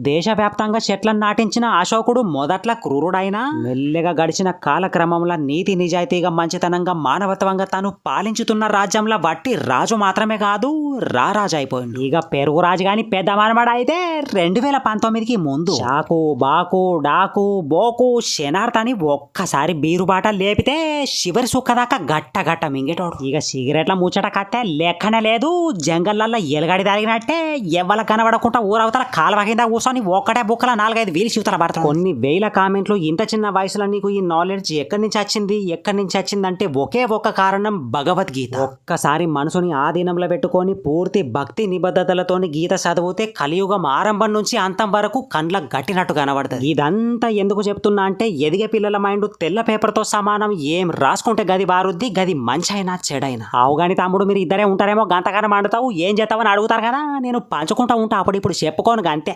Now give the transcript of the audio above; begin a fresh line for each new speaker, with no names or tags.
దేశవ్యాప్తంగా చెట్లను నాటించిన అశోకుడు మొదట్ల క్రూరుడైనా మెల్లగా గడిచిన కాలక్రమంలో నీతి నిజాయితీగా మంచితనంగా మానవత్వంగా తాను పాలించుతున్న రాజ్యంలో వట్టి రాజు మాత్రమే కాదు రారాజు అయిపోయింది. ఇక పెరుగు రాజు గాని పెద్ద మనమడ అయితే 2019కి ముందు చాకు బాకు డాకు బోకు శనార్థని ఒక్కసారి బీరు బాట లేపితే చివరి సుక్క దాకా గట్ట గట్ట మింగేటోడు. ఇక సిగరెట్ల ముచ్చట కట్టే లెక్కనే లేదు. జంగల్లల్లో ఎలగడి తరిగినట్టే ఎవ్వల కనబడకుండా ఊరవతల కాలువ కింద కూర్చొని ఒక్కటే బుక్కల 4-5 వీలు శివతల పడతాడు. కొన్ని వేల కామెంట్లు ఇంత చిన్న వయసులో నీకు ఈ నాలెడ్జ్ ఎక్కడి నుంచి వచ్చిందంటే ఒకే ఒక్క కారణం భగవద్గీత. ఒక్కసారి మనసుని ఆధీనంలో పెట్టుకొని పూర్తి భక్తి నిబద్ధతలతోని గీత చదివితే కలియుగం ఆరంభం నుంచి అంతం వరకు కండ్ల గట్టినట్టు కనబడుతుంది. ఇదంతా ఎందుకు చెప్తున్నా అంటే ఎదిగే పిల్లల మైండ్ తెల్ల పేపర్తో సమానం. ఏం రాసుకుంటే గది బారుద్ది, గది మంచి అయినా చెడైనా. అవుగాని తమ్ముడు మీరు ఇద్దరే ఉంటారేమో గంతగానే మండుతావు ఏం చేస్తావని అడుగుతారు కదా, నేను పంచుకుంటా ఉంటా అప్పుడు ఇప్పుడు చెప్పుకోను అంతే.